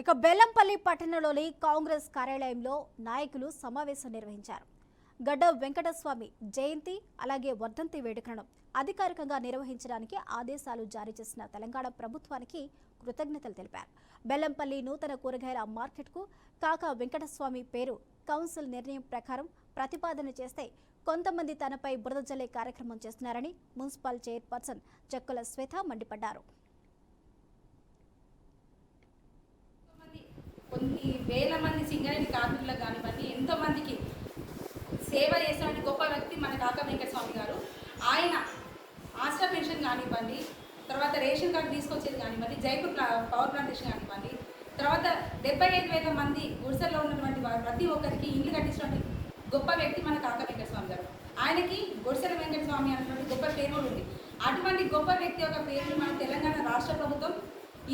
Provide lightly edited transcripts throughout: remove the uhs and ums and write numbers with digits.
ఇక బెల్లంపల్లి పట్టణంలోని కాంగ్రెస్ కార్యాలయంలో నాయకులు సమావేశం నిర్వహించారు. గడ్డ వెంకటస్వామి జయంతి అలాగే వర్ధంతి వేడుకలను అధికారికంగా నిర్వహించడానికి ఆదేశాలు జారీ చేసిన తెలంగాణ ప్రభుత్వానికి కృతజ్ఞతలు తెలిపారు. బెల్లంపల్లి నూతన కూరగాయల మార్కెట్కు కాకా వెంకటస్వామి పేరు కౌన్సిల్ నిర్ణయం ప్రకారం ప్రతిపాదన చేస్తే కొంతమంది తనపై బురద జల్లే కార్యక్రమం చేస్తున్నారని మున్సిపల్ చైర్పర్సన్ చెక్కుల శ్వేత మండిపడ్డారు. కొన్ని వేల మంది సింగరేణి కార్మికులకు కానివ్వండి, ఎంతో మందికి సేవ చేసినటువంటి గొప్ప వ్యక్తి మన కాకా వెంకటస్వామి గారు. ఆయన ఆస్ట్రా పెన్షన్ కానివ్వండి, తర్వాత రేషన్ కార్డు తీసుకొచ్చేది కానివ్వండి, జైపూర్ పవర్ ప్లాంటేషన్ కానివ్వండి, తర్వాత 75,000 మంది గుడిసెల్లో ఉన్నటువంటి ప్రతి ఒక్కరికి ఇల్లు కట్టించినటువంటి గొప్ప వ్యక్తి మన కాకా వెంకటస్వామి గారు. ఆయనకి గుడిసెల వెంకటస్వామి అనేటువంటి గొప్ప పేరు కూడా ఉంది. అటువంటి గొప్ప వ్యక్తి యొక్క పేరుని మన తెలంగాణ రాష్ట్ర ప్రభుత్వం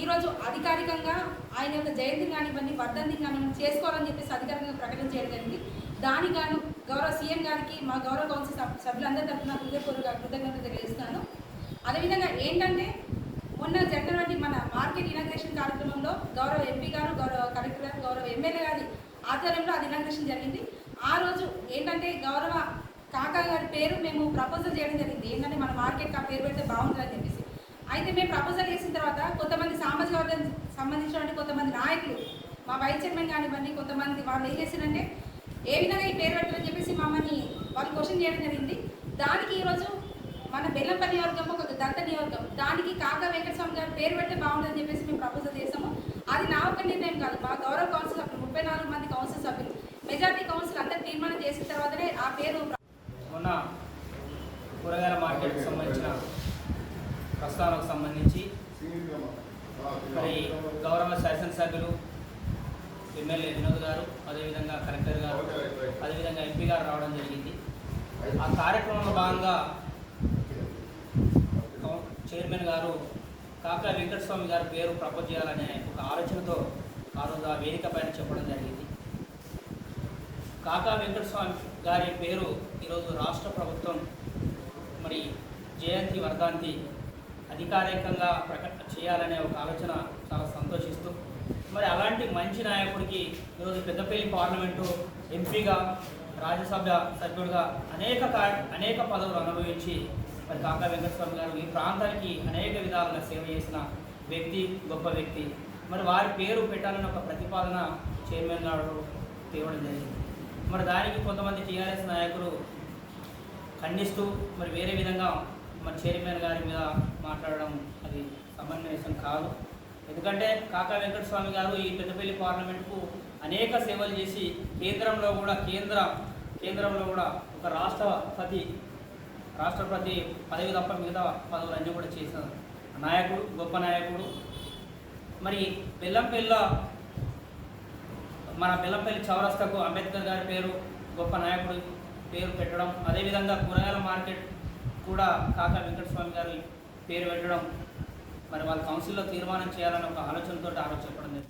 ఈరోజు అధికారికంగా ఆయన యొక్క జయంతిని కానివ్వండి, వర్ధంతిని కానివ్వండి చేసుకోవాలని చెప్పేసి అధికారికంగా ప్రకటన చేయడం జరిగింది. దానికి గాను గౌరవ సీఎం గారికి మా గౌరవ కౌన్సిల్ సభ్యులందరి తరఫున హృదయపూర్వక కృతజ్ఞతలు తెలియజేస్తున్నాను. అదేవిధంగా ఏంటంటే మొన్న జరిగినటువంటి మన మార్కెట్ ఇనాగ్రేషన్ కార్యక్రమంలో గౌరవ ఎంపీ గారు, గౌరవ కలెక్టర్ గారు, గౌరవ ఎమ్మెల్యే గారి ఆధ్వర్యంలో అది ఇనాగ్రేషన్ జరిగింది. ఆ రోజు ఏంటంటే గౌరవ కాకా గారి పేరు మేము ప్రపోజల్ చేయడం జరిగింది. ఏంటంటే మన మార్కెట్కి ఆ పేరు పెడితే బాగుంటుందని చెప్పేసి. అయితే మేము ప్రపోజల్ చేసిన తర్వాత కొంతమంది సామాజిక వర్గానికి సంబంధించినటువంటి కొంతమంది నాయకులు, మా వైస్ చైర్మన్ కానివ్వండి, కొంతమంది వాళ్ళు ఏం చేశారంటే ఏ విధంగా ఈ పేరు పెట్టారని చెప్పేసి మమ్మల్ని వాళ్ళు క్వశ్చన్ చేయడం జరిగింది. దానికి ఈరోజు మన బెల్లంపల్లి నియోజకవర్గం ఒక దళిత నియోజకవర్గం, దానికి కాకా వెంకటస్వామి గారు పేరు పెడితే బాగుంటుందని చెప్పేసి మేము ప్రపోజల్ చేసాము. అది నా ఒక్క నిర్ణయం కాదు, మా గౌరవ కౌన్సిల్ సభ్యులు 34 మంది కౌన్సిల్ సభ్యులు మెజార్టీ కౌన్సిల్ అందరూ తీర్మానం చేసిన తర్వాతనే ఆ పేరు. మొన్న కూరగాయల మార్కెట్కి సంబంధించిన ప్రస్తావనకు సంబంధించి మరి గౌరవ శాసనసభ్యులు ఎమ్మెల్యే వినోద్ గారు, అదేవిధంగా కలెక్టర్ గారు, అదేవిధంగా ఎంపీ గారు రావడం జరిగింది. ఆ కార్యక్రమంలో భాగంగా చైర్మన్ గారు కాకా వెంకటస్వామి గారి పేరు ప్రపోజ్ చేయాలనే ఒక ఆలోచనతో ఆ రోజు ఆ వేదిక పైన చెప్పడం జరిగింది. కాకా వెంకటస్వామి గారి పేరు ఈరోజు రాష్ట్ర ప్రభుత్వం మరి జయంతి వర్ధంతి అధికారికంగా చేయాలనే ఒక ఆలోచన చాలా సంతోషిస్తూ, మరి అలాంటి మంచి నాయకుడికి ఈరోజు పెద్దపల్లి పార్లమెంటు ఎంపీగా, రాజ్యసభ సభ్యుడిగా అనేక పదవులు అనుభవించి మరి కాకా వెంకటస్వామి గారు ఈ ప్రాంతానికి అనేక విధాలుగా సేవ చేసిన వ్యక్తి, గొప్ప వ్యక్తి. మరి వారి పేరు పెట్టాలని ఒక ప్రతిపాదన చైర్మన్ గారు తేవడం జరిగింది. మరి దానికి కొంతమంది టీఆర్ఎస్ నాయకులు ఖండిస్తూ మరి వేరే విధంగా మరి చైర్మన్ గారి మీద మాట్లాడడం అది సమంజసం కాదు. ఎందుకంటే కాకా వెంకటస్వామి గారు ఈ పెద్దపల్లి పార్లమెంటుకు అనేక సేవలు చేసి కేంద్రంలో కూడా ఒక రాష్ట్రపతి పదవి తప్ప మిగతా పదవులన్నీ కూడా చేసిన నాయకుడు, గొప్ప నాయకుడు. మరి మన బెల్లంపల్లి చౌరస్తాకు అంబేద్కర్ గారి పేరు, గొప్ప నాయకుడు పేరు పెట్టడం, అదేవిధంగా కూరగాయల మార్కెట్ కూడా కాకా వెంకటస్వామి గారి పేరు పెట్టడం మరి వాళ్ళ కౌన్సిల్లో తీర్మానం చేయాలని ఒక ఆలోచనతో చెప్పడం జరిగింది.